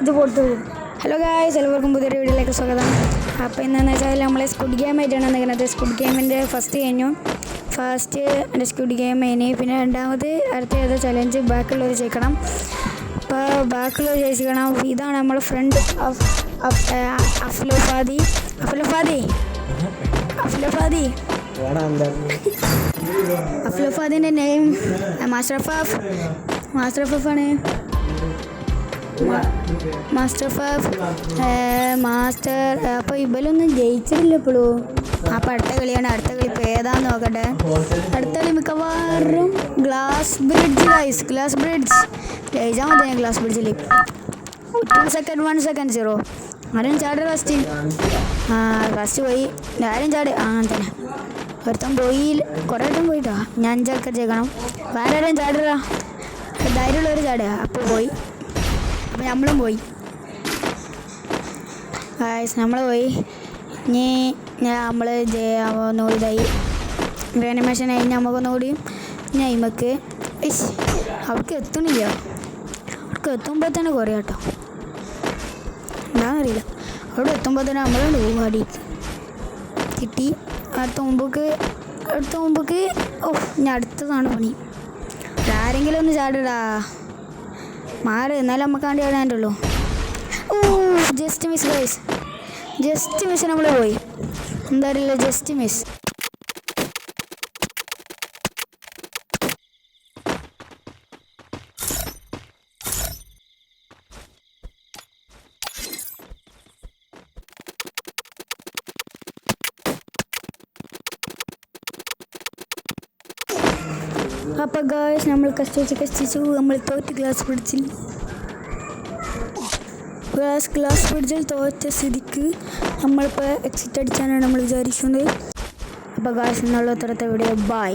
ഇത് കൊടുത്തു. Hello guys, എല്ലാവർക്കും പുതിയൊരു വീഡിയോയിലേക്ക് സ്വാഗതം. അപ്പോൾ എന്താണെന്ന് വെച്ചാൽ നമ്മൾ സ്ക്വിഡ് ഗെയിം ആയിട്ടാണ് നിൽക്കുന്നത്. സ്ക്വിഡ് ഗെയിമിൻ്റെ ഫസ്റ്റ് കഴിഞ്ഞു. എൻ്റെ സ്ക്വിഡ് ഗെയിം കഴിഞ്ഞ് പിന്നെ രണ്ടാമത് അടുത്ത ഏതോ ചലഞ്ച് ബാക്കിയുള്ളവർ ജയിക്കണം. അപ്പോൾ ബാക്കിയുള്ളവർ ജയിക്കണം. ഇതാണ് നമ്മുടെ ഫ്രണ്ട് അഫ്ലഫാദിൻ്റെ നെയിം മാസ്റ്റർ ഓഫ് ആണ്. മാസ്റ്റർ അപ്പോൾ ഇവലൊന്നും ജയിച്ചിട്ടില്ല ഇപ്പോഴും. അപ്പോൾ അടുത്ത കളിയാണ്. അടുത്ത കളി ഇപ്പോൾ ഏതാന്ന് നോക്കട്ടെ. അടുത്ത കളി മിക്കവാറും ഗ്ലാസ് ബ്രിഡ്ജ് ജയിച്ചാൽ മതി. ഞാൻ ഗ്ലാസ് ബ്രിഡ്ജിൽ 2 സെക്കൻഡ് 1 സെക്കൻഡ് 0 ആരും ചാട്. ഫസ്റ്റ് പോയി ആരും ചാട്. അങ്ങനെ തന്നെ ഒരുത്തം പോയി. കുറേ വട്ടം പോയിട്ടോ. ഞാൻ 5 ആൾക്കാർ ജയിക്കണം. വേറെ ആരും ചാടുക. ധൈര്യമുള്ളവർ ചാടുക. അപ്പോൾ പോയി. അപ്പോൾ നമ്മളും പോയി. നമ്മൾ പോയി. ഇനി നമ്മൾ ഒന്നുകൂടി ആനിമേഷൻ കഴിഞ്ഞ് നമുക്കൊന്നുകൂടിയും നമുക്ക് അവർക്ക് എത്തണില്ല. അവർക്ക് എത്തുമ്പോൾ തന്നെ കുറേ കേട്ടോ. എന്താണെന്നറിയില്ല. അവിടെ എത്തുമ്പോൾ തന്നെ നമ്മളുണ്ട് പാടി കിട്ടി. അടുത്ത മുമ്പക്ക് ഞാൻ അടുത്തതാണ് പണി. ആരെങ്കിലും ഒന്ന് ചാടിടാ മാറി. എന്നാലും നമുക്ക് വേണ്ടി ആടാനുള്ളൂ. Just miss guys. Just miss നമ്മൾ പോയി. എന്താ അറിയില്ല, ജസ്റ്റ് മിസ്. അപ്പോൾ ഗായ്സ് നമ്മൾ കഷ്ടിച്ചു നമ്മൾ തോറ്റ് ഗ്ലാസ് ബ്രിഡ്ജിൽ തോറ്റ സ്ഥിതിക്ക് നമ്മളിപ്പോൾ എക്സിറ്റ് അടിച്ചാണ് നമ്മൾ വിചാരിക്കുന്നത്. അപ്പോൾ ഗായ്സ് എന്നുള്ള ഉത്തരത്തെ വീഡിയോ ബൈ.